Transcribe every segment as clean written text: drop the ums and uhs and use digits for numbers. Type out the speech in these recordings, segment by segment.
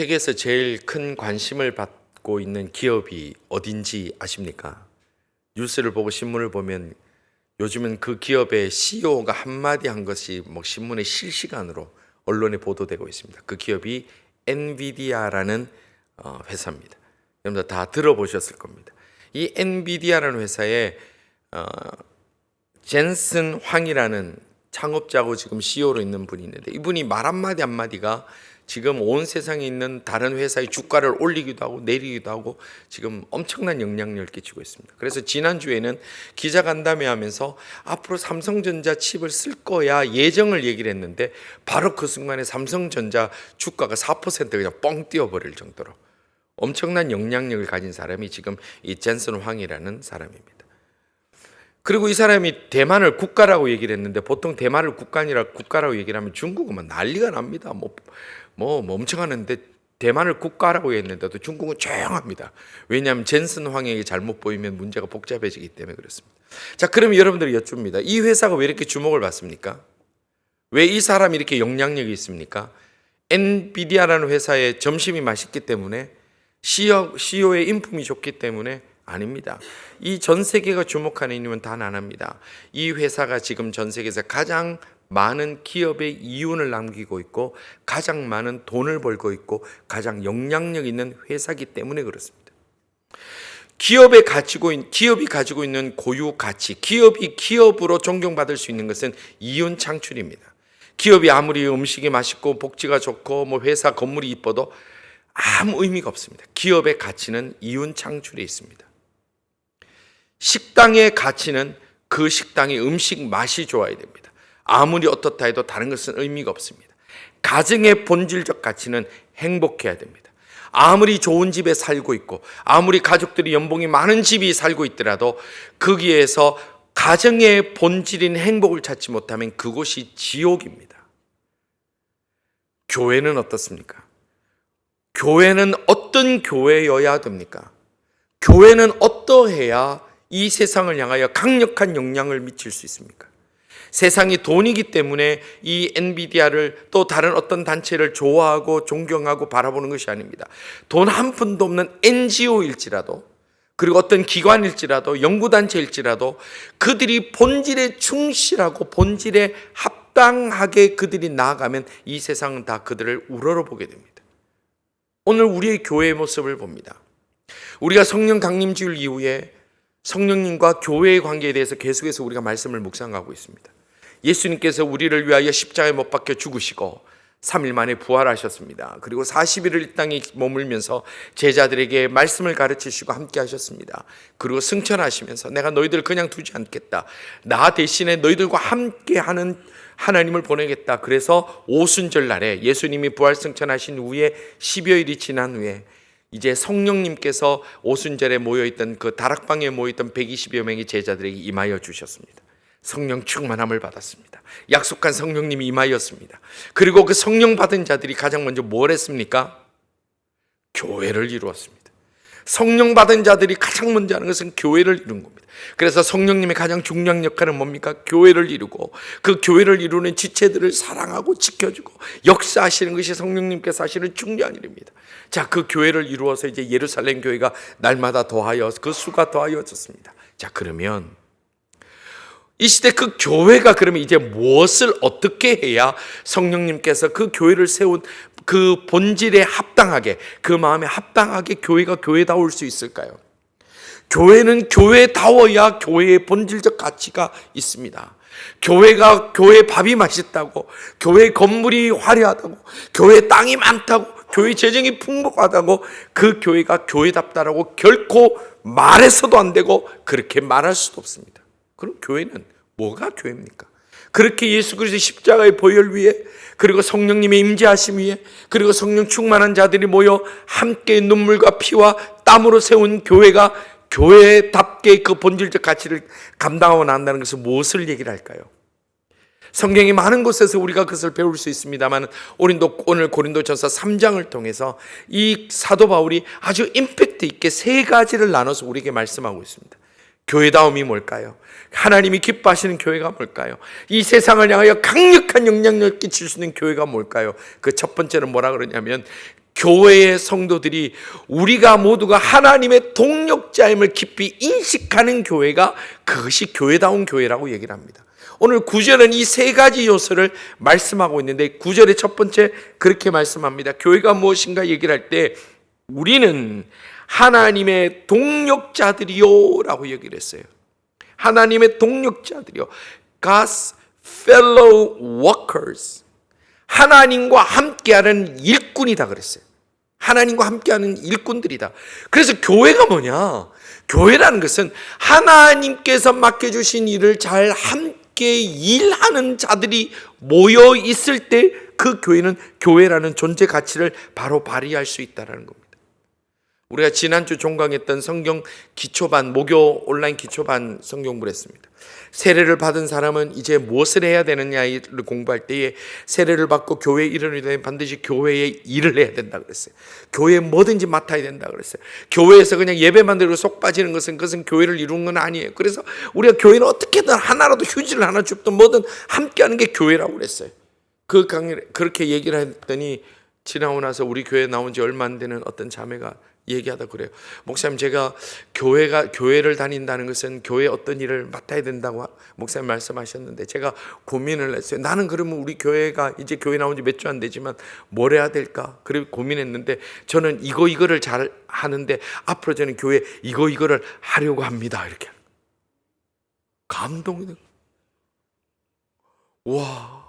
세계에서 제일 큰 관심을 받고 있는 기업이 어딘지 아십니까? 뉴스를 보고 신문을 보면 요즘은 그 기업의 CEO가 한마디 한 것이 신문에 실시간으로 언론에 보도되고 있습니다. 그 기업이 엔비디아라는 회사입니다. 여러분들 다 들어보셨을 겁니다. 이 엔비디아라는 회사에 젠슨 황이라는 창업자고 지금 CEO로 있는 분이 있는데, 이분이 말 한마디 한마디가 지금 온 세상에 있는 다른 회사의 주가를 올리기도 하고 내리기도 하고 지금 엄청난 영향력을 끼치고 있습니다. 그래서 지난주에는 기자간담회 하면서 앞으로 삼성전자 칩을 쓸 거야 예정을 얘기를 했는데, 바로 그 순간에 삼성전자 주가가 4% 그냥 뻥 뛰어버릴 정도로 엄청난 영향력을 가진 사람이 지금 이 젠슨 황이라는 사람입니다. 그리고 이 사람이 대만을 국가라고 얘기를 했는데, 보통 대만을 국가라고 얘기를 하면 중국은 난리가 납니다. 멍청하는데 대만을 국가라고 했는데도 중국은 조용합니다. 왜냐하면 젠슨 황에게 잘못 보이면 문제가 복잡해지기 때문에 그렇습니다. 자, 그럼 여러분들이 여쭙니다. 이 회사가 왜 이렇게 주목을 받습니까? 왜 이 사람이 이렇게 영향력이 있습니까? 엔비디아라는 회사의 점심이 맛있기 때문에, CEO의 인품이 좋기 때문에? 아닙니다. 이 전 세계가 주목하는 이유는 단 하나입니다. 이 회사가 지금 전 세계에서 가장 많은 기업의 이윤을 남기고 있고, 가장 많은 돈을 벌고 있고, 가장 영향력 있는 회사이기 때문에 그렇습니다. 기업이 가지고 있는 고유 가치, 기업이 기업으로 존경받을 수 있는 것은 이윤 창출입니다. 기업이 아무리 음식이 맛있고 복지가 좋고 회사 건물이 이뻐도 아무 의미가 없습니다. 기업의 가치는 이윤 창출에 있습니다. 식당의 가치는 그 식당의 음식 맛이 좋아야 됩니다. 아무리 어떻다 해도 다른 것은 의미가 없습니다. 가정의 본질적 가치는 행복해야 됩니다. 아무리 좋은 집에 살고 있고, 아무리 가족들이 연봉이 많은 집이 살고 있더라도 거기에서 가정의 본질인 행복을 찾지 못하면 그곳이 지옥입니다. 교회는 어떻습니까? 교회는 어떤 교회여야 됩니까? 교회는 어떠해야 이 세상을 향하여 강력한 영향을 미칠 수 있습니까? 세상이 돈이기 때문에 이 엔비디아를 또 다른 어떤 단체를 좋아하고 존경하고 바라보는 것이 아닙니다. 돈 한 푼도 없는 NGO일지라도, 그리고 어떤 기관일지라도, 연구단체일지라도 그들이 본질에 충실하고 본질에 합당하게 그들이 나아가면 이 세상은 다 그들을 우러러보게 됩니다. 오늘 우리의 교회의 모습을 봅니다. 우리가 성령 강림주일 이후에 성령님과 교회의 관계에 대해서 계속해서 우리가 말씀을 묵상하고 있습니다. 예수님께서 우리를 위하여 십자가에 못 박혀 죽으시고 3일 만에 부활하셨습니다. 그리고 40일을 이 땅에 머물면서 제자들에게 말씀을 가르치시고 함께 하셨습니다. 그리고 승천하시면서 내가 너희들을 그냥 두지 않겠다, 나 대신에 너희들과 함께 하는 하나님을 보내겠다. 그래서 오순절 날에 예수님이 부활 승천하신 후에 10여일이 지난 후에 이제 성령님께서 오순절에 모여있던 그 다락방에 모여있던 120여 명의 제자들에게 임하여 주셨습니다. 성령 충만함을 받았습니다. 약속한 성령님이 임하였습니다. 그리고 그 성령 받은 자들이 가장 먼저 뭘 했습니까? 교회를 이루었습니다. 성령 받은 자들이 가장 먼저 하는 것은 교회를 이룬 겁니다. 그래서 성령님의 가장 중요한 역할은 뭡니까? 교회를 이루고, 그 교회를 이루는 지체들을 사랑하고 지켜주고 역사하시는 것이 성령님께서 하시는 중요한 일입니다. 자, 그 교회를 이루어서 이제 예루살렘 교회가 날마다 더하여 그 수가 더하여졌습니다. 자, 그러면 이 시대 그 교회가 그러면 이제 무엇을 어떻게 해야 성령님께서 그 교회를 세운 그 본질에 합당하게, 그 마음에 합당하게 교회가 교회다울 수 있을까요? 교회는 교회다워야 교회의 본질적 가치가 있습니다. 교회 밥이 맛있다고, 교회 건물이 화려하다고, 교회 땅이 많다고, 교회 재정이 풍부하다고 그 교회가 교회답다라고 결코 말해서도 안 되고 그렇게 말할 수도 없습니다. 그럼 교회는 뭐가 교회입니까? 그렇게 예수 그리스도의 십자가의 보혈 위에, 그리고 성령님의 임재하심 위에, 그리고 성령 충만한 자들이 모여 함께 눈물과 피와 땀으로 세운 교회가 교회답게 그 본질적 가치를 감당하고 난다는 것은 무엇을 얘기를 할까요? 성경이 많은 곳에서 우리가 그것을 배울 수 있습니다만, 오늘 고린도전서 3장을 통해서 이 사도 바울이 아주 임팩트 있게 세 가지를 나눠서 우리에게 말씀하고 있습니다. 교회다움이 뭘까요? 하나님이 기뻐하시는 교회가 뭘까요? 이 세상을 향하여 강력한 영향력을 끼칠 수 있는 교회가 뭘까요? 그 첫 번째는 뭐라 그러냐면 교회의 성도들이 우리가 모두가 하나님의 동력자임을 깊이 인식하는 교회가, 그것이 교회다운 교회라고 얘기를 합니다. 오늘 9절은 이 세 가지 요소를 말씀하고 있는데, 9절의 첫 번째 그렇게 말씀합니다. 교회가 무엇인가 얘기를 할 때 우리는 하나님의 동력자들이요 라고 얘기를 했어요. 하나님의 동력자들이요, God's fellow workers, 하나님과 함께하는 일꾼이다 그랬어요. 하나님과 함께하는 일꾼들이다. 그래서 교회가 뭐냐? 교회라는 것은 하나님께서 맡겨주신 일을 잘 함께 일하는 자들이 모여 있을 때 그 교회는 교회라는 존재 가치를 바로 발휘할 수 있다는 겁니다. 우리가 지난주 종강했던 성경 기초반, 목요 온라인 기초반 성경부를 했습니다. 세례를 받은 사람은 이제 무엇을 해야 되느냐를 공부할 때에 세례를 받고 교회에 이르는 데는 반드시 교회의 일을 해야 된다 그랬어요. 교회에 뭐든지 맡아야 된다 그랬어요. 교회에서 그냥 예배만 드리고 속 빠지는 그것은 교회를 이루는 건 아니에요. 그래서 우리가 교회는 어떻게든 하나라도 휴지를 하나 줍든 뭐든 함께하는 게 교회라고 그랬어요. 그 강의를 그렇게 얘기를 했더니 지나고 나서 우리 교회에 나온 지 얼마 안 되는 어떤 자매가 얘기하다 그래요. 목사님, 제가 교회를 다닌다는 것은 교회에 어떤 일을 맡아야 된다고 목사님 말씀하셨는데 제가 고민을 했어요. 나는 그러면 우리 교회가 이제 교회 나온 지 몇 주 안 되지만 뭘 해야 될까? 그래 고민했는데 저는 이거를 잘 하는데 앞으로 저는 교회 이거를 하려고 합니다. 이렇게 감동이 돼. 와,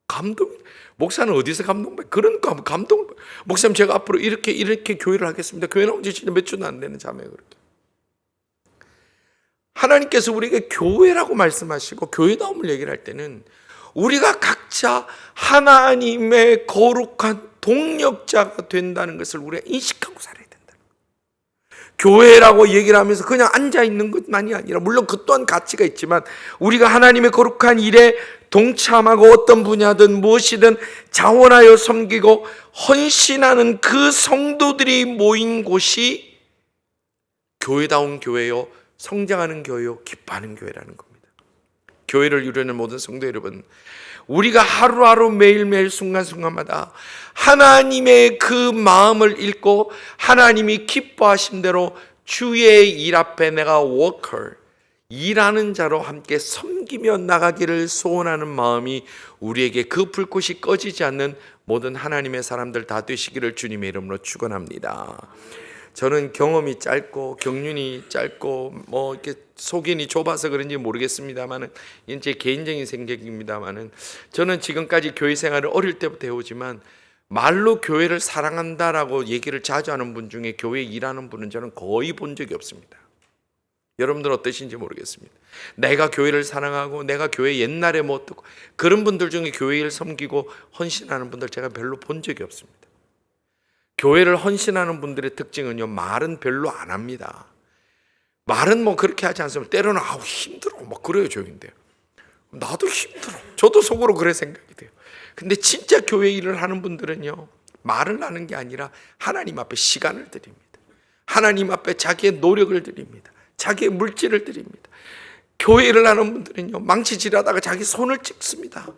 감동. 목사는 어디서 감동받아요? 그런 감동. 목사님, 제가 앞으로 이렇게 교회를 하겠습니다. 교회 나온 지 진짜 몇 주도 안 되는 자매가 그렇게. 하나님께서 우리에게 교회라고 말씀하시고 교회다움을 얘기를 할 때는 우리가 각자 하나님의 거룩한 동력자가 된다는 것을 우리가 인식하고 살아야 된다. 교회라고 얘기를 하면서 그냥 앉아있는 것만이 아니라, 물론 그 또한 가치가 있지만 우리가 하나님의 거룩한 일에 동참하고 어떤 분야든 무엇이든 자원하여 섬기고 헌신하는 그 성도들이 모인 곳이 교회다운 교회요, 성장하는 교회요, 기뻐하는 교회라는 겁니다. 교회를 이루는 모든 성도 여러분, 우리가 하루하루 매일매일 순간순간마다 하나님의 그 마음을 읽고 하나님이 기뻐하신 대로 주의 일 앞에 내가 워커, 일하는 자로 함께 섬기며 나가기를 소원하는 마음이 우리에게 그 불꽃이 꺼지지 않는 모든 하나님의 사람들 다 되시기를 주님의 이름으로 축원합니다. 저는 경험이 짧고 경륜이 짧고 뭐 이렇게 속인이 좁아서 그런지 모르겠습니다만은, 이제 개인적인 생각입니다만은, 저는 지금까지 교회 생활을 어릴 때부터 해오지만 말로 교회를 사랑한다라고 얘기를 자주 하는 분 중에 교회에 일하는 분은 저는 거의 본 적이 없습니다. 여러분들 어떠신지 모르겠습니다. 내가 교회를 사랑하고 내가 교회 옛날에 뭐 어떻고 그런 분들 중에 교회를 섬기고 헌신하는 분들 제가 별로 본 적이 없습니다. 교회를 헌신하는 분들의 특징은요, 말은 별로 안 합니다. 말은 뭐 그렇게 하지 않습니다. 때로는 아우 힘들어 막 그래요. 저인데 나도 힘들어, 저도 속으로 그래 생각이 돼요. 근데 진짜 교회 일을 하는 분들은요, 말을 하는 게 아니라 하나님 앞에 시간을 드립니다. 하나님 앞에 자기의 노력을 드립니다. 자기의 물질을 드립니다. 교회 일을 하는 분들은요, 망치질하다가 자기 손을 찍습니다.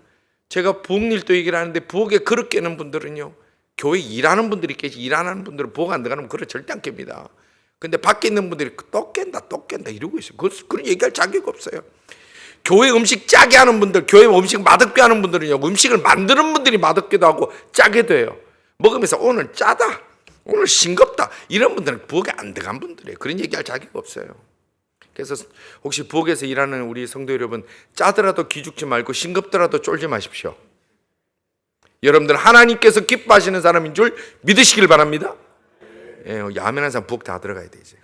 제가 부엌 일도 얘기를 하는데 부엌에 그릇 깨는 분들은요, 교회 일하는 분들이 깨지, 일 안 하는 분들은 부엌 안 들어가면 그릇 절대 안 깹니다. 근데 밖에 있는 분들이 또 깬다 이러고 있어요. 그런 얘기할 자격 없어요. 교회 음식 짜게 하는 분들, 교회 음식 맛없게 하는 분들은요, 음식을 만드는 분들이 맛없기도 하고 짜게 돼요. 먹으면서 오늘 짜다, 오늘 싱겁다, 이런 분들은 부엌에 안 들어간 분들이에요. 그런 얘기할 자격 없어요. 그래서 혹시 부엌에서 일하는 우리 성도 여러분, 짜더라도 기죽지 말고 싱겁더라도 쫄지 마십시오. 여러분들 하나님께서 기뻐하시는 사람인 줄 믿으시길 바랍니다. 예, 아멘한 사람 부엌 다 들어가야 돼. 이제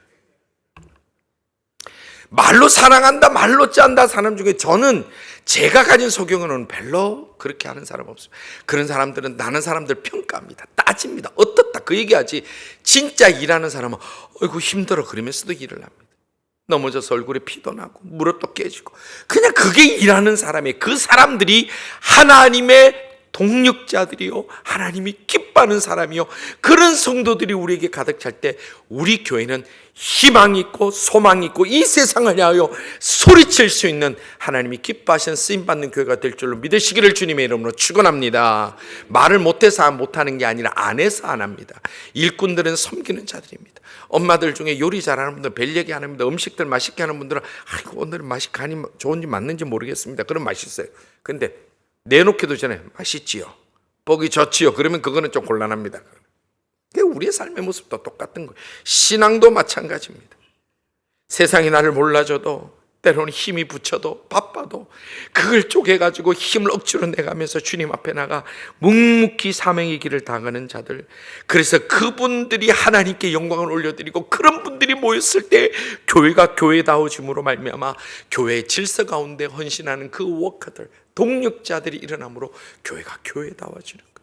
말로 사랑한다, 말로 짠다 사람 중에 저는 제가 가진 소경은 별로 그렇게 하는 사람 없어요. 그런 사람들은 나는 사람들 평가합니다, 따집니다. 어떻다 그 얘기하지, 진짜 일하는 사람은 어이구 힘들어 그러면서도 일을 합니다. 넘어져서 얼굴에 피도 나고 무릎도 깨지고, 그냥 그게 일하는 사람이에요. 그 사람들이 하나님의 동력자들이요, 하나님이 기뻐하는 사람이요, 그런 성도들이 우리에게 가득 찰 때 우리 교회는 희망이 있고 소망이 있고 이 세상을 향하여 소리칠 수 있는 하나님이 기뻐하시는 쓰임받는 교회가 될 줄로 믿으시기를 주님의 이름으로 축원합니다. 말을 못해서 못하는 게 아니라 안 해서 안 합니다. 일꾼들은 섬기는 자들입니다. 엄마들 중에 요리 잘하는 분들, 별 얘기 하는 분들, 음식들 맛있게 하는 분들은 아이고 오늘은 맛이 간이 좋은지 맞는지 모르겠습니다. 그럼 맛있어요. 근데 내놓기도 전에 맛있지요, 보기 좋지요, 그러면 그거는 좀 곤란합니다. 우리의 삶의 모습도 똑같은 거예요. 신앙도 마찬가지입니다. 세상이 나를 몰라줘도, 때로는 힘이 붙여도, 바빠도 그걸 쪼개가지고 힘을 억지로 내가면서 주님 앞에 나가 묵묵히 사명의 길을 당하는 자들, 그래서 그분들이 하나님께 영광을 올려드리고 그런 분들이 모였을 때 교회가 교회다워짐으로 말미암아 교회의 질서 가운데 헌신하는 그 워커들, 동력자들이 일어남으로 교회가 교회다워지는 거예요.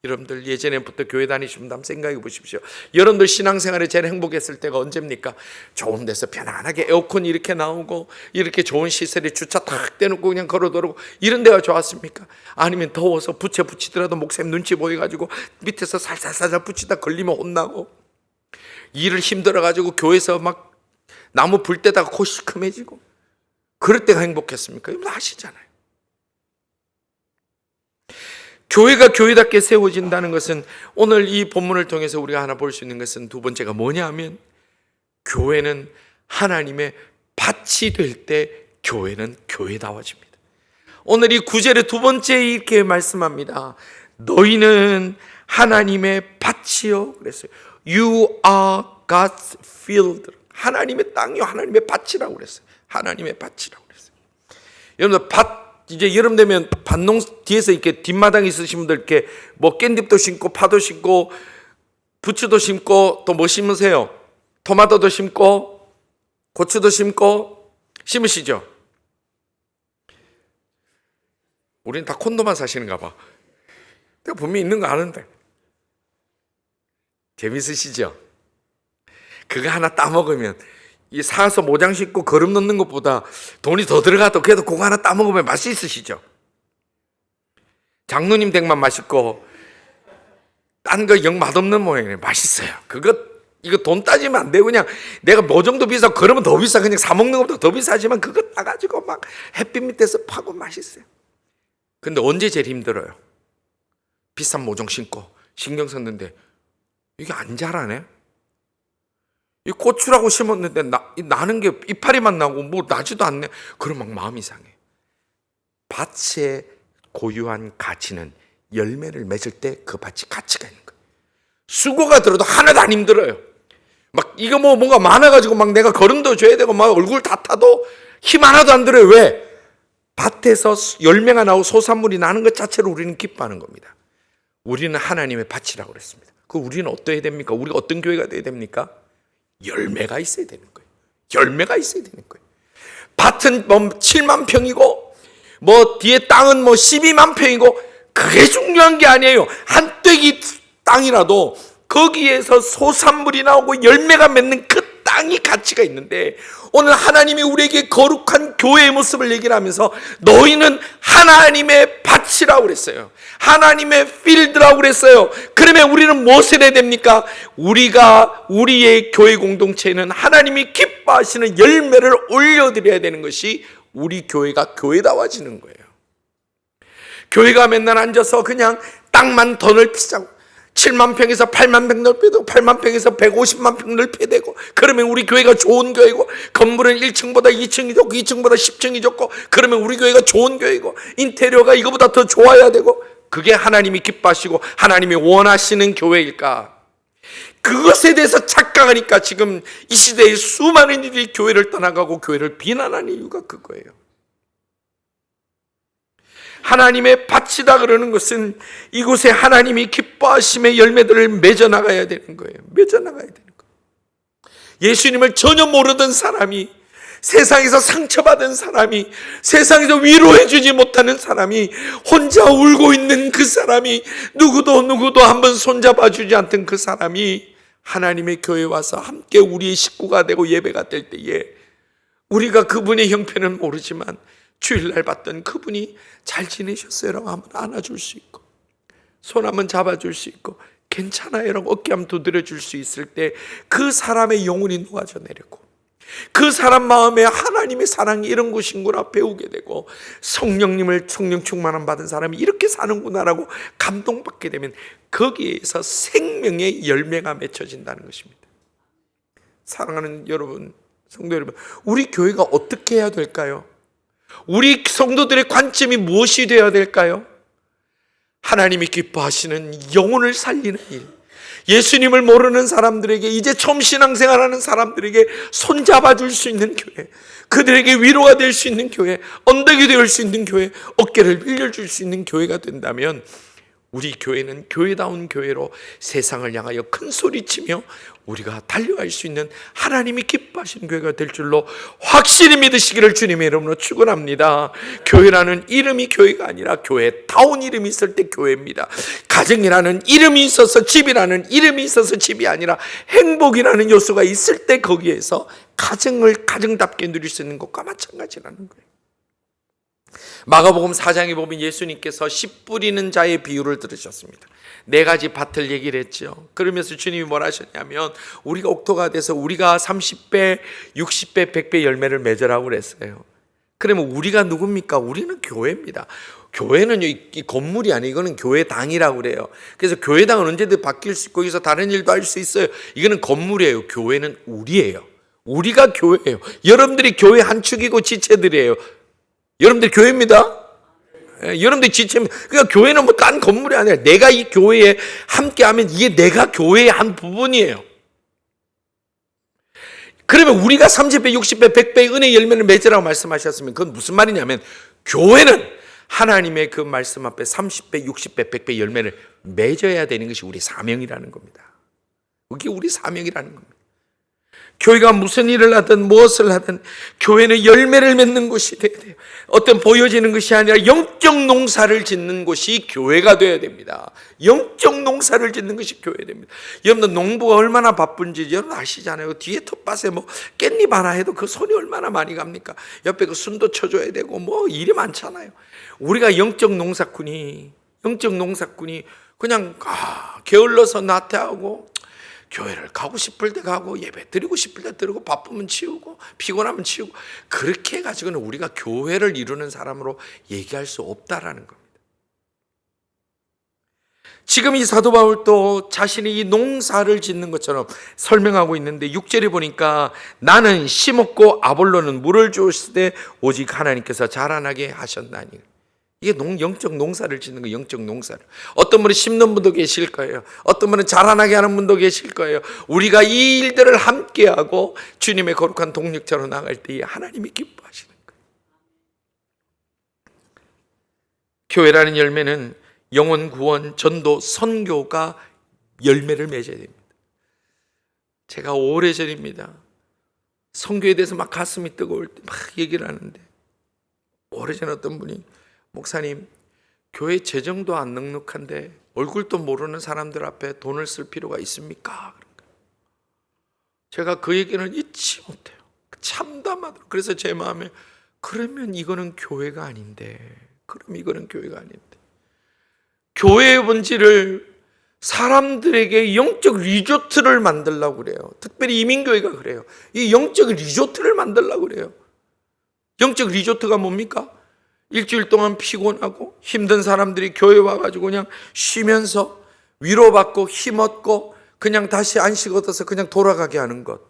여러분들 예전에부터 교회 다니시면 한번 생각해 보십시오. 여러분들 신앙생활에 제일 행복했을 때가 언제입니까? 좋은 데서 편안하게 에어컨이 이렇게 나오고 이렇게 좋은 시설에 주차 탁 대놓고 그냥 걸어 들어오고 이런 데가 좋았습니까? 아니면 더워서 부채 붙이더라도 목사님 눈치 보여가지고 밑에서 살살살살 붙이다 걸리면 혼나고, 일을 힘들어가지고 교회에서 막 나무 불 때다가 코 시큼해지고 그럴 때가 행복했습니까? 여러분 아시잖아요. 교회가 교회답게 세워진다는 것은, 오늘 이 본문을 통해서 우리가 하나 볼 수 있는 것은 두 번째가 뭐냐 하면, 교회는 하나님의 밭이 될 때 교회는 교회다워집니다. 오늘 이 구절의 두 번째 이렇게 말씀합니다. 너희는 하나님의 밭이요, 그랬어요. You are God's field. 하나님의 땅이요, 하나님의 밭이라고 그랬어요. 하나님의 밭이라고 그랬어요. 여러분들 밭, 이제 여름 되면 밭농 뒤에서 이렇게 뒷마당 있으신 분들 이렇게 뭐 깻잎도 심고 파도 심고 부추도 심고 또 뭐 심으세요? 토마토도 심고 고추도 심고 심으시죠? 우리는 다 콘도만 사시는가 봐. 내가 분명히 있는 거 아는데. 재밌으시죠? 그거 하나 따먹으면, 이 사서 모장 싣고 거름 넣는 것보다 돈이 더 들어가도 그래도 그거 하나 따먹으면 맛이 있으시죠? 장로님 댁만 맛있고 딴 거 영 맛없는 모양이에요. 맛있어요. 이거 돈 따지면 안 돼요. 그냥 내가 뭐 정도 비싸고 그러면 더 비싸. 그냥 사 먹는 것보다 더 비싸지만 그거 따가지고 막 햇빛 밑에서 파고 맛있어요. 근데 언제 제일 힘들어요? 비싼 모종 신고 신경 썼는데 이게 안 자라네? 이 고추라고 심었는데 나는 게 이파리만 나고 뭐 나지도 않네. 그럼 막 마음이 상해. 밭의 고유한 가치는 열매를 맺을 때 그 밭이 가치가 있는 거예요. 수고가 들어도 하나도 안 힘들어요. 막 이거 뭔가 많아가지고 막 내가 거름도 줘야 되고 막 얼굴 다 타도 힘 하나도 안 들어요. 왜? 밭에서 열매가 나오고 소산물이 나는 것 자체로 우리는 기뻐하는 겁니다. 우리는 하나님의 밭이라고 그랬습니다. 우리는 어떠해야 됩니까? 우리가 어떤 교회가 돼야 됩니까? 열매가 있어야 되는 거예요. 열매가 있어야 되는 거예요. 밭은 뭐 7만 평이고 뒤에 땅은 12만 평이고 그게 중요한 게 아니에요. 한 떼기 땅이라도 거기에서 소산물이 나오고 열매가 맺는 그 땅이 가치가 있는데, 오늘 하나님이 우리에게 거룩한 교회의 모습을 얘기를 하면서 너희는 하나님의 밭이라고 그랬어요. 하나님의 필드라고 그랬어요. 그러면 우리는 무엇을 해야 됩니까? 우리의 교회 공동체에는 하나님이 기뻐하시는 열매를 올려드려야 되는 것이 우리 교회가 교회다워지는 거예요. 교회가 맨날 앉아서 그냥 땅만 더 넓히자고, 7만 평에서 8만 평 넓혀야 되고 8만 평에서 150만 평 넓혀야 되고, 그러면 우리 교회가 좋은 교회고, 건물은 1층보다 2층이 좋고 2층보다 10층이 좋고, 그러면 우리 교회가 좋은 교회고, 인테리어가 이거보다 더 좋아야 되고, 그게 하나님이 기뻐하시고 하나님이 원하시는 교회일까? 그것에 대해서 착각하니까 지금 이 시대에 수많은 이들이 교회를 떠나가고 교회를 비난하는 이유가 그거예요. 하나님의 밭이다 그러는 것은 이곳에 하나님이 기뻐하심의 열매들을 맺어나가야 되는 거예요. 맺어나가야 되는 거예요. 예수님을 전혀 모르던 사람이, 세상에서 상처받은 사람이, 세상에서 위로해주지 못하는 사람이, 혼자 울고 있는 그 사람이, 누구도 한번 손잡아주지 않던 그 사람이 하나님의 교회에 와서 함께 우리의 식구가 되고 예배가 될 때에, 우리가 그분의 형편은 모르지만 주일날 봤던 그분이 잘 지내셨어요? 라고 하면 안아줄 수 있고, 손 한번 잡아줄 수 있고 괜찮아요 라고 어깨 한번 두드려줄 수 있을 때 그 사람의 영혼이 녹아져 내리고 그 사람 마음에 하나님의 사랑이 이런 것인구나 배우게 되고 성령 충만함 받은 사람이 이렇게 사는구나라고 감동받게 되면 거기에서 생명의 열매가 맺혀진다는 것입니다. 사랑하는 여러분, 성도 여러분, 우리 교회가 어떻게 해야 될까요? 우리 성도들의 관점이 무엇이 되어야 될까요? 하나님이 기뻐하시는 영혼을 살리는 일, 예수님을 모르는 사람들에게, 이제 처음 신앙생활하는 사람들에게 손잡아줄 수 있는 교회, 그들에게 위로가 될 수 있는 교회, 언덕이 될 수 있는 교회, 어깨를 빌려줄 수 있는 교회가 된다면 우리 교회는 교회다운 교회로 세상을 향하여 큰 소리치며 우리가 달려갈 수 있는 하나님이 기뻐하시는 교회가 될 줄로 확실히 믿으시기를 주님의 이름으로 축원합니다. 교회라는 이름이 교회가 아니라 교회다운 이름이 있을 때 교회입니다. 가정이라는 이름이 있어서 집이라는 이름이 있어서 집이 아니라 행복이라는 요소가 있을 때 거기에서 가정을 가정답게 누릴 수 있는 것과 마찬가지라는 거예요. 마가복음 4장에 보면 예수님께서 씨 뿌리는 자의 비유를 들으셨습니다. 4가지 밭을 얘기를 했죠. 그러면서 주님이 뭐라 하셨냐면 우리가 옥토가 돼서 우리가 30배, 60배, 100배 열매를 맺으라고 그랬어요. 그러면 우리가 누굽니까? 우리는 교회입니다. 교회는 이 건물이 아니에요. 이거는 교회당이라고 그래요. 그래서 교회당은 언제든 바뀔 수 있고 여기서 다른 일도 할 수 있어요. 이거는 건물이에요. 교회는 우리예요. 우리가 교회예요. 여러분들이 교회 한 축이고 지체들이에요. 여러분들 교회입니다. 여러분들 지체입니다. 그러니까 교회는 뭐 딴 건물이 아니라 내가 이 교회에 함께하면 이게 내가 교회의 한 부분이에요. 그러면 우리가 30배, 60배, 100배의 은혜 열매를 맺으라고 말씀하셨으면 그건 무슨 말이냐면 교회는 하나님의 그 말씀 앞에 30배, 60배, 100배 열매를 맺어야 되는 것이 우리 사명이라는 겁니다. 그게 우리 사명이라는 겁니다. 교회가 무슨 일을 하든 무엇을 하든 교회는 열매를 맺는 곳이 돼야 돼요. 어떤 보여지는 것이 아니라 영적 농사를 짓는 곳이 교회가 돼야 됩니다. 영적 농사를 짓는 것이 교회 됩니다. 여러분들 농부가 얼마나 바쁜지 여러분 아시잖아요. 뒤에 텃밭에 뭐 깻잎 하나 해도 그 손이 얼마나 많이 갑니까? 옆에 그 순도 쳐줘야 되고 뭐 일이 많잖아요. 우리가 영적 농사꾼이 그냥 게을러서 나태하고 교회를 가고 싶을 때 가고 예배 드리고 싶을 때 드리고 바쁘면 치우고 피곤하면 치우고 그렇게 해가지고는 우리가 교회를 이루는 사람으로 얘기할 수 없다라는 겁니다. 지금 이 사도 바울도 자신이 이 농사를 짓는 것처럼 설명하고 있는데 6절에 보니까 나는 심었고 아볼로는 물을 주었으되 오직 하나님께서 자라나게 하셨나니. 이게 영적 농사를 짓는 거예요. 영적 농사를. 어떤 분은 심는 분도 계실 거예요. 어떤 분은 자라나게 하는 분도 계실 거예요. 우리가 이 일들을 함께하고 주님의 거룩한 동력자로 나갈 때 하나님이 기뻐하시는 거예요. 교회라는 열매는 영혼 구원, 전도, 선교가 열매를 맺어야 됩니다. 제가 오래전입니다. 선교에 대해서 막 가슴이 뜨거울 때 막 얘기를 하는데 오래전 어떤 분이 목사님, 교회 재정도 안 넉넉한데 얼굴도 모르는 사람들 앞에 돈을 쓸 필요가 있습니까? 제가 그 얘기는 잊지 못해요. 참담하더라고요. 그래서 제 마음에 그러면 이거는 교회가 아닌데, 교회의 본질을 사람들에게 영적 리조트를 만들려고 그래요. 특별히 이민교회가 그래요. 이 영적 리조트를 만들려고 그래요. 영적 리조트가 뭡니까? 일주일 동안 피곤하고 힘든 사람들이 교회 와가지고 그냥 쉬면서 위로받고 힘없고 그냥 다시 안식 얻어서 그냥 돌아가게 하는 것.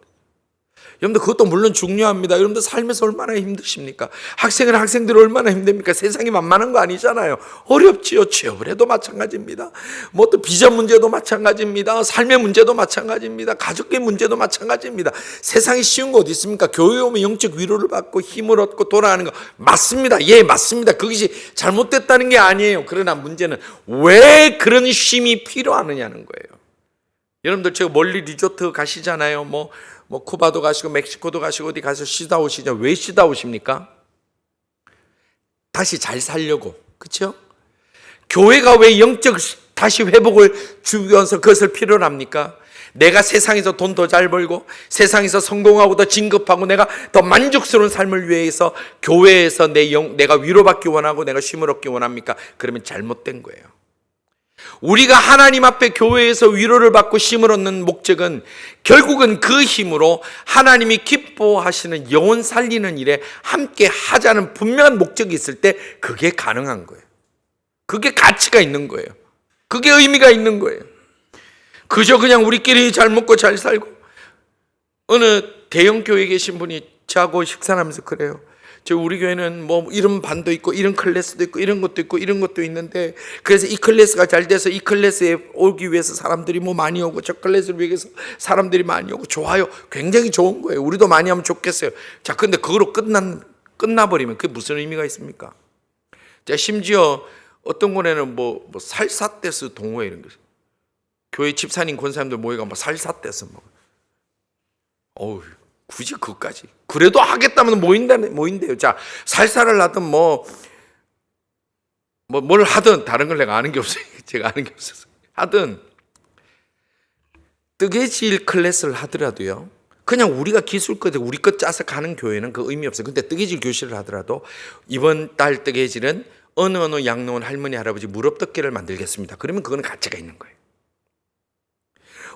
여러분들 그것도 물론 중요합니다. 여러분들 삶에서 얼마나 힘드십니까? 학생들이 얼마나 힘듭니까? 세상이 만만한 거 아니잖아요. 어렵지요. 취업을 해도 마찬가지입니다. 뭐 또 비자 문제도 마찬가지입니다. 삶의 문제도 마찬가지입니다. 가족의 문제도 마찬가지입니다. 세상이 쉬운 거 어디 있습니까? 교회 오면 영적 위로를 받고 힘을 얻고 돌아가는 거 맞습니다. 예, 맞습니다. 그것이 잘못됐다는 게 아니에요. 그러나 문제는 왜 그런 쉼이 필요하느냐는 거예요. 여러분들 제가 멀리 리조트 가시잖아요. 뭐 쿠바도 가시고 멕시코도 가시고 어디 가서 쉬다 오시죠. 왜 쉬다 오십니까? 다시 잘 살려고. 그렇죠? 교회가 왜 영적 다시 회복을 주면서 그것을 필요로 합니까? 내가 세상에서 돈 더 잘 벌고 세상에서 성공하고 더 진급하고 내가 더 만족스러운 삶을 위해서 교회에서 내가 위로받기 원하고 내가 쉼을 얻기 원합니까? 그러면 잘못된 거예요. 우리가 하나님 앞에 교회에서 위로를 받고 힘을 얻는 목적은 결국은 그 힘으로 하나님이 기뻐하시는 영혼 살리는 일에 함께 하자는 분명한 목적이 있을 때 그게 가능한 거예요. 그게 가치가 있는 거예요. 그게 의미가 있는 거예요. 그저 그냥 우리끼리 잘 먹고 잘 살고, 어느 대형 교회에 계신 분이 저하고 식사를 하면서 그래요. 저 우리 교회는 뭐 이런 반도 있고 이런 클래스도 있고 이런 것도 있고 이런 것도 있는데, 그래서 이 클래스가 잘 돼서 이 클래스에 오기 위해서 사람들이 뭐 많이 오고 저 클래스를 위해서 사람들이 많이 오고 좋아요. 굉장히 좋은 거예요. 우리도 많이 하면 좋겠어요. 자, 근데 그거로 끝나버리면 그게 무슨 의미가 있습니까? 자, 심지어 어떤 곳에는 뭐 살사떼스 동호회 이런 거 있어요. 교회 집사님 권사님들 모여가 뭐 살사떼스 뭐. 어우, 굳이 그것까지. 그래도 하겠다면 모인대요. 자, 살사를 하든 뭘 하든 다른 걸 내가 아는 게 없어요. 제가 아는 게 없어서. 하든 뜨개질 클래스를 하더라도요. 그냥 우리가 기술껏 우리 것 짜서 가는 교회는 그 의미 없어요. 근데 뜨개질 교실을 하더라도 이번 달 뜨개질은 어느 양로원 할머니 할아버지 무릎덮개를 만들겠습니다. 그러면 그거는 가치가 있는 거예요.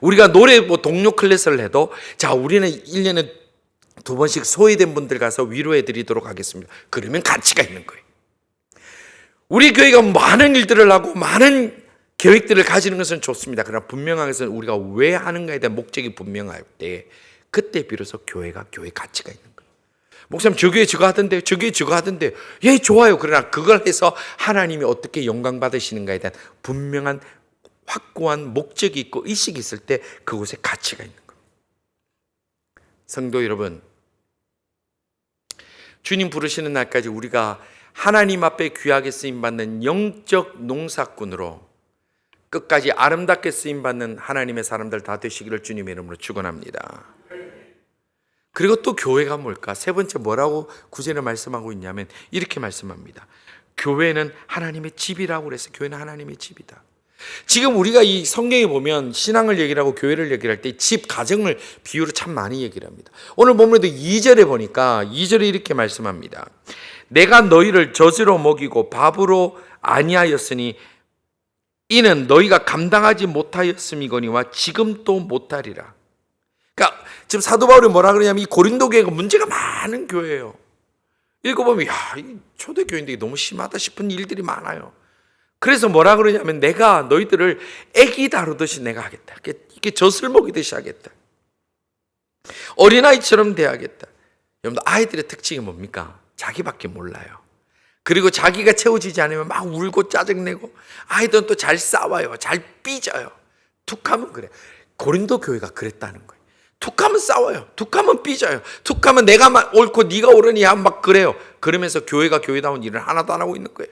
우리가 노래 동료 클래스를 해도 자, 우리는 1년에 2번씩 소외된 분들 가서 위로해 드리도록 하겠습니다. 그러면 가치가 있는 거예요. 우리 교회가 많은 일들을 하고 많은 계획들을 가지는 것은 좋습니다. 그러나 분명한 것은 우리가 왜 하는가에 대한 목적이 분명할 때 그때 비로소 교회가 교회 가치가 있는 거예요. 목사님 저 교회 저거 하던데요. 저 교회 저거 하던데요. 예, 좋아요. 그러나 그걸 해서 하나님이 어떻게 영광 받으시는가에 대한 분명한 확고한 목적이 있고 의식이 있을 때 그곳에 가치가 있는 겁니다. 성도 여러분, 주님 부르시는 날까지 우리가 하나님 앞에 귀하게 쓰임받는 영적 농사꾼으로 끝까지 아름답게 쓰임받는 하나님의 사람들 다 되시기를 주님의 이름으로 축원합니다. 그리고 또 교회가 뭘까? 세 번째 뭐라고 구절에 말씀하고 있냐면 이렇게 말씀합니다. 교회는 하나님의 집이라고 그래서 교회는 하나님의 집이다. 지금 우리가 이 성경에 보면 신앙을 얘기를 하고 교회를 얘기를 할 때 집, 가정을 비유로 참 많이 얘기를 합니다. 오늘 본문에도 2절에 보니까 2절에 이렇게 말씀합니다. 내가 너희를 젖으로 먹이고 밥으로 아니하였으니 이는 너희가 감당하지 못하였음이거니와 지금 또 못하리라. 그러니까 지금 사도 바울이 뭐라 그러냐면 이 고린도 교회가 문제가 많은 교회예요. 읽어보면 이 초대교회인데 너무 심하다 싶은 일들이 많아요. 그래서 뭐라 그러냐면 내가 너희들을 애기 다루듯이 내가 하겠다. 이렇게 젖을 먹이듯이 하겠다. 어린아이처럼 대하겠다. 여러분들 아이들의 특징이 뭡니까? 자기밖에 몰라요. 그리고 자기가 채워지지 않으면 막 울고 짜증내고 아이들은 또 잘 싸워요. 잘 삐져요. 툭하면 그래. 고린도 교회가 그랬다는 거예요. 툭하면 싸워요. 툭하면 삐져요. 툭하면 내가 옳고 네가 옳으니 막 그래요. 그러면서 교회가 교회다운 일을 하나도 안 하고 있는 거예요.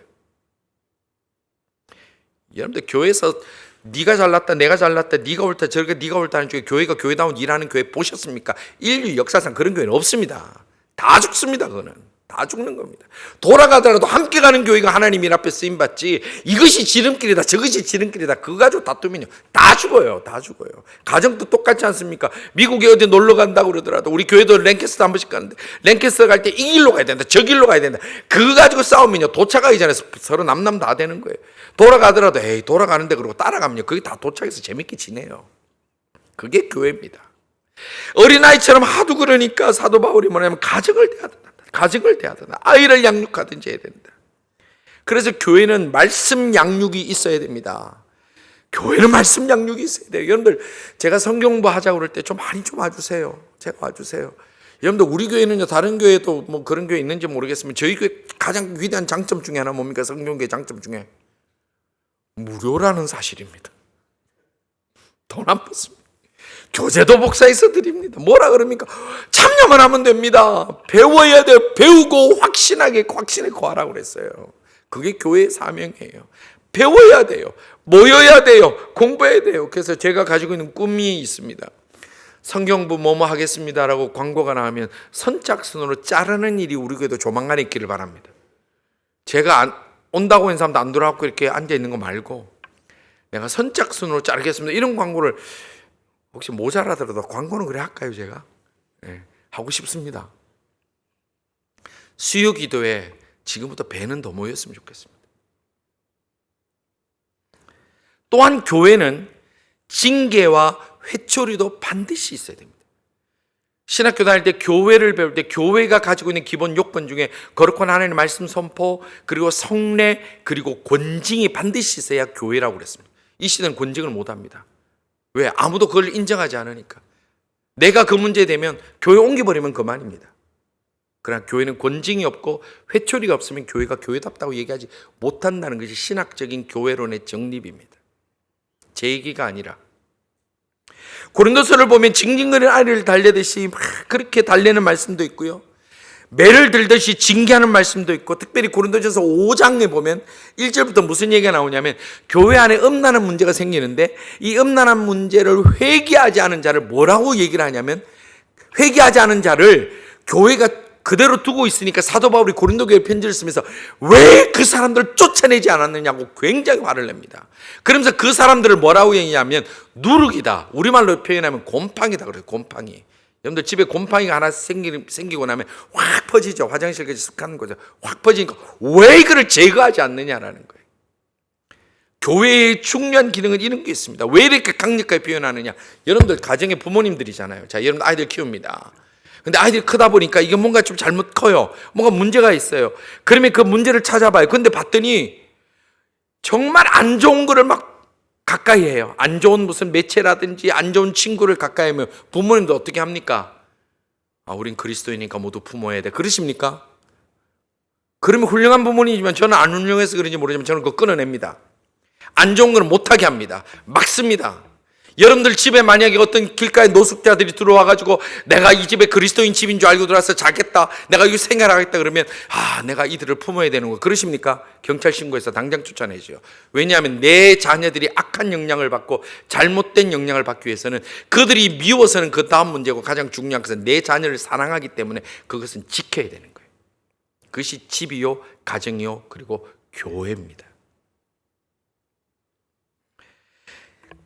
여러분들 교회에서 네가 잘났다 내가 잘났다 네가 옳다 저렇게 네가 옳다 하는 쪽에 교회가 교회다운 일하는 교회 보셨습니까? 인류 역사상 그런 교회는 없습니다. 다 죽습니다. 그거는 다 죽는 겁니다. 돌아가더라도 함께 가는 교회가 하나님 일 앞에 쓰임받지 이것이 지름길이다 저것이 지름길이다 그거 가지고 다투면요 다 죽어요. 다 죽어요. 가정도 똑같지 않습니까? 미국에 어디 놀러 간다고 그러더라도 우리 교회도 랭캐스터 한 번씩 가는데 랭캐스터 갈 때 이 길로 가야 된다 저 길로 가야 된다 그거 가지고 싸우면요 도착하기 전에 서로 남남 다 되는 거예요. 돌아가더라도 에이 돌아가는데 그러고 따라가면요 그게 다 도착해서 재밌게 지내요. 그게 교회입니다. 어린아이처럼 하도 그러니까 사도 바울이 뭐냐면 가정을 대해야 된다. 가정을 대해야 된다. 아이를 양육하든지 해야 된다. 그래서 교회는 말씀 양육이 있어야 됩니다. 교회는 말씀 양육이 있어야 돼요. 여러분들 제가 성경 공부 하자고 그럴 때 좀 많이 좀 와주세요. 제가 와주세요. 여러분들 우리 교회는요 다른 교회도 뭐 그런 교회 있는지 모르겠으면 저희 교회 가장 위대한 장점 중에 하나 뭡니까? 성경교회 장점 중에 무료라는 사실입니다. 돈 안 받습니다. 교재도 복사해서 드립니다. 뭐라 그럽니까? 참여만 하면 됩니다. 배워야 돼요. 배우고 확신하게 구하라고 그랬어요. 그게 교회의 사명이에요. 배워야 돼요. 모여야 돼요. 공부해야 돼요. 그래서 제가 가지고 있는 꿈이 있습니다. 성경부 뭐뭐 하겠습니다라고 광고가 나오면 선착순으로 자르는 일이 우리 교회도 조만간 있기를 바랍니다. 제가 온다고 한 사람도 안 돌아왔고 이렇게 앉아있는 거 말고 내가 선착순으로 자르겠습니다. 이런 광고를 혹시 모자라더라도 광고는 그래 할까요 제가? 네, 하고 싶습니다. 수요 기도에 지금부터 배는 더 모였으면 좋겠습니다. 또한 교회는 징계와 회초리도 반드시 있어야 됩니다. 신학교 다닐 때 교회를 배울 때 교회가 가지고 있는 기본 요건 중에 거룩한 하나님의 말씀 선포, 그리고 성례, 그리고 권징이 반드시 있어야 교회라고 그랬습니다. 이 시대는 권징을 못합니다. 왜? 아무도 그걸 인정하지 않으니까. 내가 그 문제 되면 교회 옮겨버리면 그만입니다. 그러나 교회는 권징이 없고 회초리가 없으면 교회가 교회답다고 얘기하지 못한다는 것이 신학적인 교회론의 정립입니다. 제 얘기가 아니라 고린도서를 보면 징징거리는 아이를 달래듯이 막 그렇게 달래는 말씀도 있고요, 매를 들듯이 징계하는 말씀도 있고, 특별히 고린도전서 5장에 보면 1절부터 무슨 얘기가 나오냐면 교회 안에 음란한 문제가 생기는데 이 음란한 문제를 회개하지 않은 자를 뭐라고 얘기를 하냐면, 회개하지 않은 자를 교회가 그대로 두고 있으니까 사도 바울이 고린도 교회 편지를 쓰면서 왜 그 사람들을 쫓아내지 않았느냐고 굉장히 화를 냅니다. 그러면서 그 사람들을 뭐라고 얘기하면 누룩이다, 우리말로 표현하면 곰팡이다 그래요. 곰팡이. 여러분들 집에 곰팡이가 하나 생기고 나면 확 퍼지죠. 화장실까지 쓱 가는 거죠. 확 퍼지니까 왜 이거를 제거하지 않느냐라는 거예요. 교회의 중요한 기능은 이런 게 있습니다. 왜 이렇게 강력하게 표현하느냐? 여러분들 가정의 부모님들이잖아요. 자, 여러분 아이들 키웁니다. 근데 아이들이 크다 보니까 이게 뭔가 좀 잘못 커요. 뭔가 문제가 있어요. 그러면 그 문제를 찾아봐요. 근데 봤더니 정말 안 좋은 거를 막 가까이 해요. 안 좋은 무슨 매체라든지 안 좋은 친구를 가까이 하면 부모님도 어떻게 합니까? 아, 우린 그리스도이니까 모두 부모해야 돼. 그러십니까? 그러면 훌륭한 부모님이지만 저는 안 훌륭해서 그런지 모르지만 저는 그거 끊어냅니다. 안 좋은 걸 못하게 합니다. 막습니다. 여러분들 집에 만약에 어떤 길가에 노숙자들이 들어와가지고 내가 이 집에 그리스도인 집인 줄 알고 들어와서 자겠다, 내가 여기 생활하겠다 그러면 내가 이들을 품어야 되는 거, 그러십니까? 경찰 신고해서 당장 쫓아내죠. 왜냐하면 내 자녀들이 악한 영향을 받고 잘못된 영향을 받기 위해서는 그들이 미워서는 그 다음 문제고, 가장 중요한 것은 내 자녀를 사랑하기 때문에 그것은 지켜야 되는 거예요. 그것이 집이요, 가정이요, 그리고 교회입니다.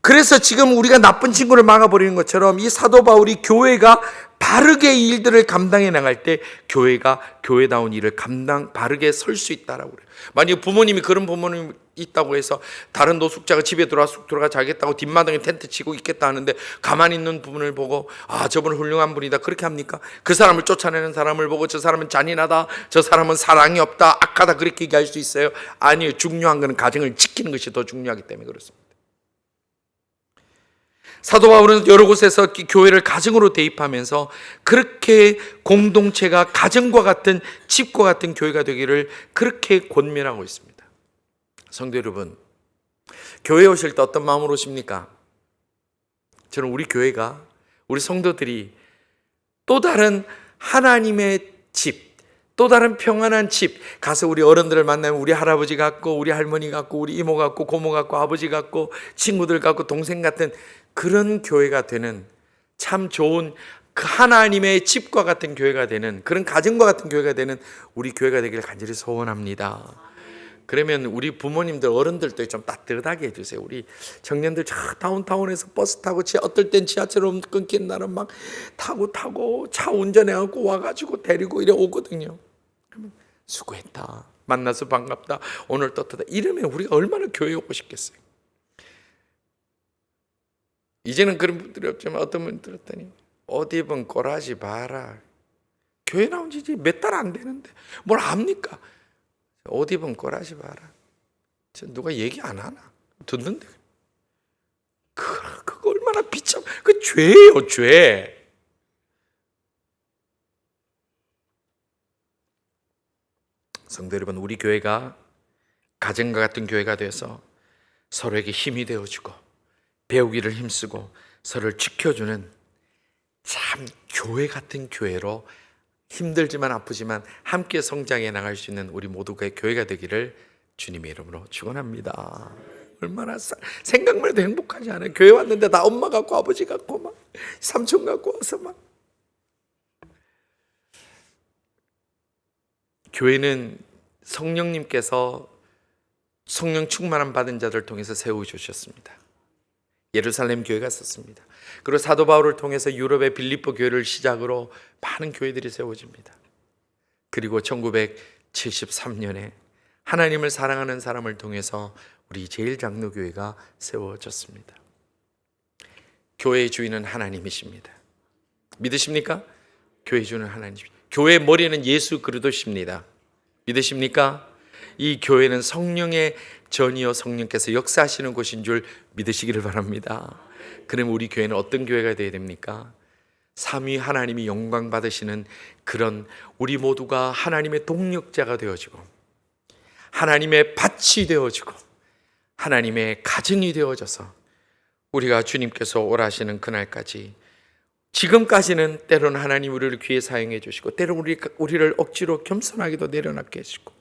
그래서 지금 우리가 나쁜 친구를 막아버리는 것처럼 이 사도 바울이 교회가 바르게 이 일들을 감당해 나갈 때 교회가 교회다운 일을 바르게 설 수 있다라고 그래요. 만약에 부모님이 그런 부모님이 있다고 해서 다른 노숙자가 집에 들어가 자겠다고 뒷마당에 텐트 치고 있겠다 하는데 가만히 있는 분을 보고 저분은 훌륭한 분이다 그렇게 합니까? 그 사람을 쫓아내는 사람을 보고 저 사람은 잔인하다, 저 사람은 사랑이 없다, 악하다 그렇게 얘기할 수 있어요? 아니요. 중요한 것은 가정을 지키는 것이 더 중요하기 때문에 그렇습니다. 사도 바울은 여러 곳에서 교회를 가정으로 대입하면서 그렇게 공동체가 가정과 같은, 집과 같은 교회가 되기를 그렇게 권면하고 있습니다. 성도 여러분, 교회에 오실 때 어떤 마음으로 오십니까? 저는 우리 교회가, 우리 성도들이 또 다른 하나님의 집, 또 다른 평안한 집 가서 우리 어른들을 만나면 우리 할아버지 같고 우리 할머니 같고 우리 이모 같고 고모 같고 아버지 같고 친구들 같고 동생 같은 그런 교회가 되는, 참 좋은 그 하나님의 집과 같은 교회가 되는, 그런 가정과 같은 교회가 되는 우리 교회가 되기를 간절히 소원합니다. 그러면 우리 부모님들, 어른들도 좀 따뜻하게 해주세요. 우리 청년들 저 다운타운에서 버스 타고 어떨 땐 지하철 끊긴 날은 막 타고 차 운전해갖고 와가지고 데리고 이래 오거든요. 그러면 수고했다, 만나서 반갑다, 오늘 떳떳하다 이러면 우리가 얼마나 교회에 오고 싶겠어요. 이제는 그런 분들이 없지만 어떤 분이 들었더니 옷 입은 꼬라지 봐라. 교회 나온 지 몇 달 안 되는데 뭘 압니까? 옷 입은 꼬라지 봐라. 누가 얘기 안 하나? 듣는데 그거 얼마나 비참, 그 죄예요, 죄. 성도 여러분, 우리 교회가 가정과 같은 교회가 되어서 서로에게 힘이 되어주고 배우기를 힘쓰고 서로를 지켜주는 참 교회 같은 교회로, 힘들지만 아프지만 함께 성장해 나갈 수 있는 우리 모두가 교회가 되기를 주님의 이름으로 축원합니다. 얼마나 생각만 해도 행복하지 않아요? 교회 왔는데 다 엄마 같고 아버지 같고 막 삼촌 같고 와서 막. 교회는 성령님께서 성령 충만함 받은 자들을 통해서 세워주셨습니다. 예루살렘 교회가 있었습니다. 그리고 사도 바울을 통해서 유럽의 빌립보 교회를 시작으로 많은 교회들이 세워집니다. 그리고 1973년에 하나님을 사랑하는 사람을 통해서 우리 제일장로교회가 세워졌습니다. 교회의 주인은 하나님이십니다. 믿으십니까? 교회의 주인은 하나님이십니다. 교회의 머리는 예수 그리스도십니다. 믿으십니까? 이 교회는 성령의 전이요 성령께서 역사하시는 곳인 줄 믿으시기를 바랍니다. 그럼 우리 교회는 어떤 교회가 되어야 됩니까? 삼위 하나님이 영광 받으시는 그런 우리 모두가 하나님의 동력자가 되어지고 하나님의 밭이 되어지고 하나님의 가정이 되어져서 우리가 주님께서 오라 하시는 그날까지, 지금까지는 때로는 하나님 우리를 귀에 사용해 주시고 때로는 우리를 억지로 겸손하게도 내려놓게 해주시고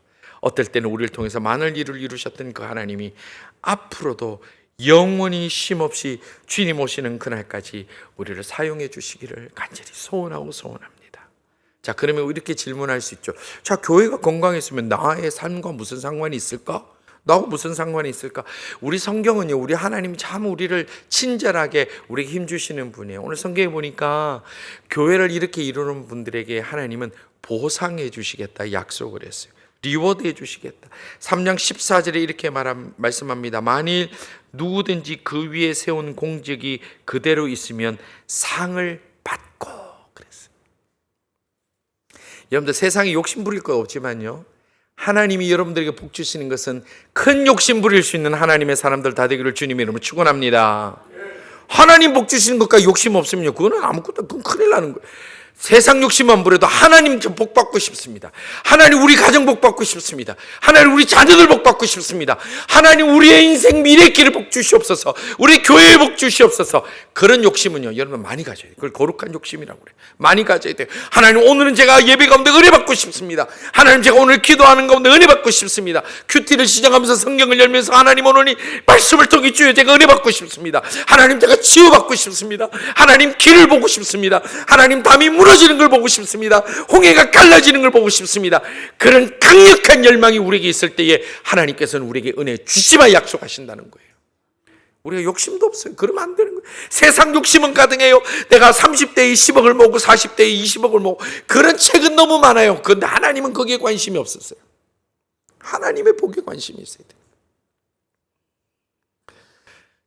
어떨 때는 우리를 통해서 많은 일을 이루셨던 그 하나님이 앞으로도 영원히 쉼없이 주님 오시는 그날까지 우리를 사용해 주시기를 간절히 소원하고 소원합니다. 자, 그러면 이렇게 질문할 수 있죠. 자, 교회가 건강했으면 나의 삶과 무슨 상관이 있을까? 나하고 무슨 상관이 있을까? 우리 성경은요, 우리 하나님이 참 우리를 친절하게 우리에게 힘주시는 분이에요. 오늘 성경에 보니까 교회를 이렇게 이루는 분들에게 하나님은 보상해 주시겠다 약속을 했어요. 리워드 해 주시겠다. 3장 14절에 이렇게 말씀합니다. 만일 누구든지 그 위에 세운 공적이 그대로 있으면 상을 받고 그랬어요. 여러분들 세상에 욕심 부릴 것 없지만요, 하나님이 여러분들에게 복 주시는 것은 큰 욕심 부릴 수 있는 하나님의 사람들 다 되기를 주님의 이름으로 축원합니다. 하나님 복 주시는 것과 욕심 없으면요, 그거는 아무것도, 그건 큰일 나는 거예요. 세상 욕심만 부려도 하나님 저 복 받고 싶습니다. 하나님 우리 가정 복 받고 싶습니다. 하나님 우리 자녀들 복 받고 싶습니다. 하나님 우리의 인생 미래길을 복 주시옵소서. 우리 교회에 복 주시옵소서. 그런 욕심은요, 여러분 많이 가져야 돼요. 그걸 거룩한 욕심이라고 그래요. 많이 가져야 돼요. 하나님 오늘은 제가 예배 가운데 은혜 받고 싶습니다. 하나님 제가 오늘 기도하는 가운데 은혜 받고 싶습니다. 큐티를 시작하면서 성경을 열면서 하나님 오늘 이 말씀을 통해 주여 제가 은혜 받고 싶습니다. 하나님 제가 치유받고 싶습니다. 하나님 길을 보고 싶습니다. 하나님 담이 무너지는 걸 보고 싶습니다. 홍해가 갈라지는 걸 보고 싶습니다. 그런 강력한 열망이 우리에게 있을 때에 하나님께서는 우리에게 은혜 주시마 약속하신다는 거예요. 우리가 욕심도 없어요. 그러면 안 되는 거예요. 세상 욕심은 가능해요. 내가 30대에 10억을 모으고 40대에 20억을 모으고 그런 책은 너무 많아요. 그런데 하나님은 거기에 관심이 없었어요. 하나님의 복에 관심이 있어야 돼요.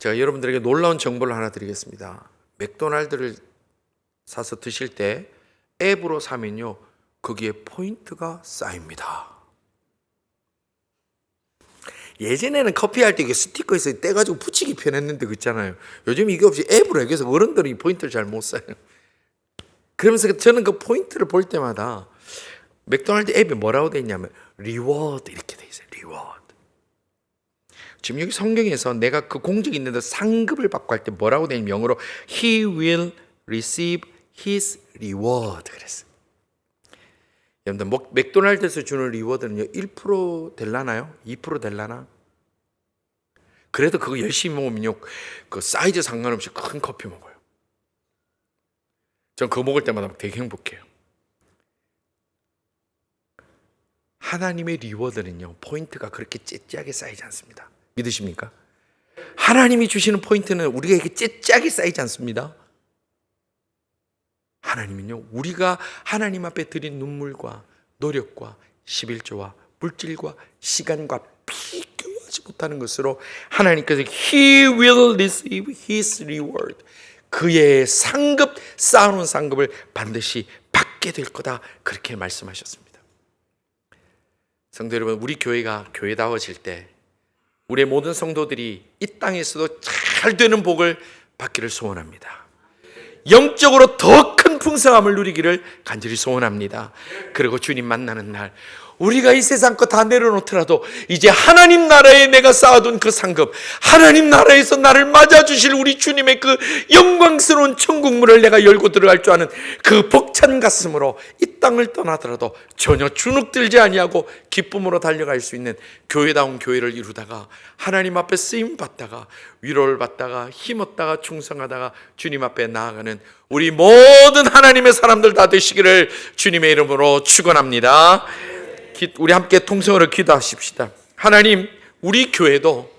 제가 여러분들에게 놀라운 정보를 하나 드리겠습니다. 맥도날드를 사서 드실 때 앱으로 사면요, 거기에 포인트가 쌓입니다. 예전에는 커피할 때 이게 스티커에서 떼가지고 붙이기 편했는데 그 있잖아요. 요즘 이게 없이 앱으로 해서 어른들이 포인트를 잘 못 써요. 그러면서 저는 그 포인트를 볼 때마다 맥도날드 앱에 뭐라고 돼 있냐면 리워드 이렇게 돼 있어요. 리워드. 지금 여기 성경에서 내가 그 공적이 있는데 상급을 받고 할 때 뭐라고 돼 있냐면 영어로 He will receive his reward 그랬어요. 여러분들 맥도날드에서 주는 리워드는요 1% 될라나요? 2% 될라나? 그래도 그거 열심히 먹으면요 그 사이즈 상관없이 큰 커피 먹어요. 전 그거 먹을 때마다 되게 행복해요. 하나님의 리워드는요 포인트가 그렇게 째째하게 쌓이지 않습니다. 믿으십니까? 하나님이 주시는 포인트는 우리가 이렇게 째째하게 쌓이지 않습니다. 하나님은요 우리가 하나님 앞에 드린 눈물과 노력과 11조와 물질과 시간과 비교하지 못하는 것으로 하나님께서 He will receive his reward, 그의 상급, 쌓아놓은 상급을 반드시 받게 될 거다, 그렇게 말씀하셨습니다. 성도 여러분, 우리 교회가 교회다워질 때 우리의 모든 성도들이 이 땅에서도 잘 되는 복을 받기를 소원합니다. 영적으로 더 큰 풍성함을 누리기를 간절히 소원합니다. 그리고 주님 만나는 날 우리가 이 세상 거 다 내려놓더라도 이제 하나님 나라에 내가 쌓아둔 그 상급, 하나님 나라에서 나를 맞아주실 우리 주님의 그 영광스러운 천국문을 내가 열고 들어갈 줄 아는 그 벅찬 가슴으로 이 땅을 떠나더라도 전혀 주눅들지 아니하고 기쁨으로 달려갈 수 있는 교회다운 교회를 이루다가 하나님 앞에 쓰임 받다가 위로를 받다가 힘 얻다가 충성하다가 주님 앞에 나아가는 우리 모든 하나님의 사람들 다 되시기를 주님의 이름으로 축원합니다. 우리 함께 통성으로 기도하십시다. 하나님, 우리 교회도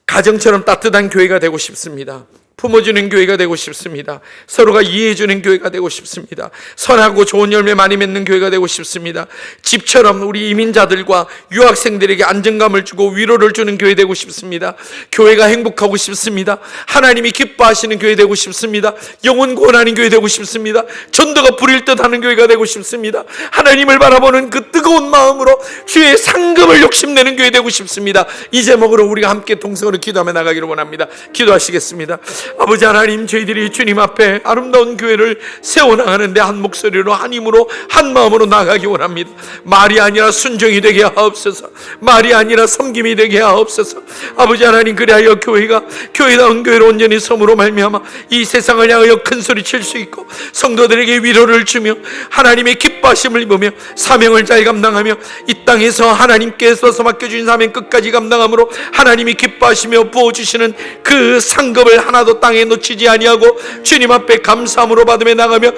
가정처럼 따뜻한 교회가 되고 싶습니다. 품어주는 교회가 되고 싶습니다. 서로가 이해해주는 교회가 되고 싶습니다. 선하고 좋은 열매 많이 맺는 교회가 되고 싶습니다. 집처럼 우리 이민자들과 유학생들에게 안정감을 주고 위로를 주는 교회 되고 싶습니다. 교회가 행복하고 싶습니다. 하나님이 기뻐하시는 교회 되고 싶습니다. 영혼 구원하는 교회 되고 싶습니다. 전도가 불일 듯 하는 교회가 되고 싶습니다. 하나님을 바라보는 그 뜨거운 마음으로 주의 상급을 욕심내는 교회 되고 싶습니다. 이 제목으로 우리가 함께 동성으로 기도하며 나가기를 원합니다. 기도하시겠습니다. 아버지 하나님, 저희들이 주님 앞에 아름다운 교회를 세워나가는데 한 목소리로, 한 힘으로, 한 마음으로 나가기 원합니다. 말이 아니라 순종이 되게 하옵소서. 말이 아니라 섬김이 되게 하옵소서. 아버지 하나님, 그리하여 교회가 교회다운 교회로 온전히 섬으로 말미암아 이 세상을 향하여 큰 소리 칠 수 있고 성도들에게 위로를 주며 하나님의 기뻐하심을 입으며 사명을 잘 감당하며 이 땅에서 하나님께서 맡겨주신 사명 끝까지 감당함으로 하나님이 기뻐하시며 부어주시는 그 상급을 하나도 땅에 놓치지 아니하고 주님 앞에 감사함으로 받으며 나가며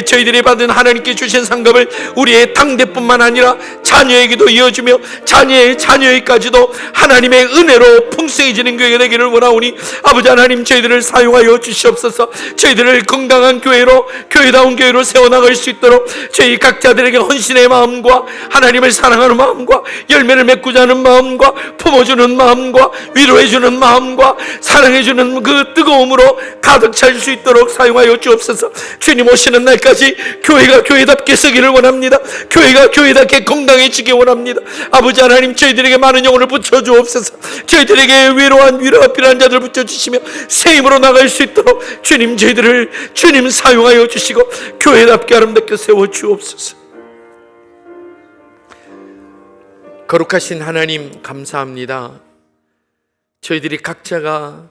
저희들이 받은 하나님께 주신 상급을 우리의 당대뿐만 아니라 자녀에게도 이어주며 자녀의 자녀에게까지도 하나님의 은혜로 풍성해지는 교회가 되기를 원하오니 아버지 하나님, 저희들을 사용하여 주시옵소서. 저희들을 건강한 교회로, 교회다운 교회로 세워나갈 수 있도록 저희 각자들에게 헌신의 마음과 하나님을 사랑하는 마음과 열매를 맺고자 하는 마음과 품어주는 마음과 위로해주는 마음과 사랑해주는 그 뜨거움으로 가득 찰 수 있도록 사용하여 주옵소서. 주님 오시는 날까지 교회가 교회답게 서기를 원합니다. 교회가 교회답게 건강해지기 원합니다. 아버지 하나님, 저희들에게 많은 영혼을 붙여주옵소서. 저희들에게 위로가 필요한 자들 붙여주시며 새 힘으로 나갈 수 있도록 저희들을 사용하여 주시고 교회답게 아름답게 세워주옵소서. 거룩하신 하나님, 감사합니다. 저희들이 각자가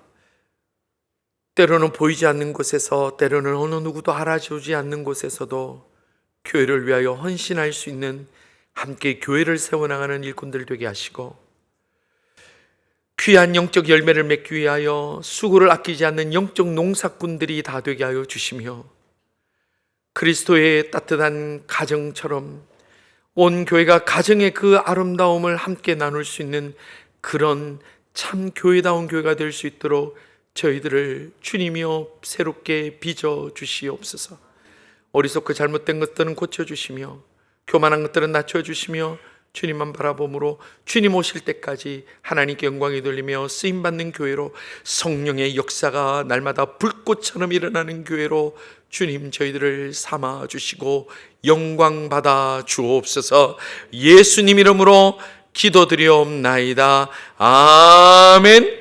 때로는 보이지 않는 곳에서, 때로는 어느 누구도 알아주지 않는 곳에서도 교회를 위하여 헌신할 수 있는, 함께 교회를 세워나가는 일꾼들 되게 하시고 귀한 영적 열매를 맺기 위하여 수고를 아끼지 않는 영적 농사꾼들이 다 되게 하여 주시며 그리스도의 따뜻한 가정처럼 온 교회가 가정의 그 아름다움을 함께 나눌 수 있는 그런 참 교회다운 교회가 될 수 있도록 저희들을 주님이여 새롭게 빚어 주시옵소서. 어리석고 잘못된 것들은 고쳐주시며 교만한 것들은 낮춰주시며 주님만 바라봄으로 주님 오실 때까지 하나님께 영광이 돌리며 쓰임받는 교회로, 성령의 역사가 날마다 불꽃처럼 일어나는 교회로 주님 저희들을 삼아주시고 영광 받아 주옵소서. 예수님 이름으로 기도드리옵나이다. 아멘.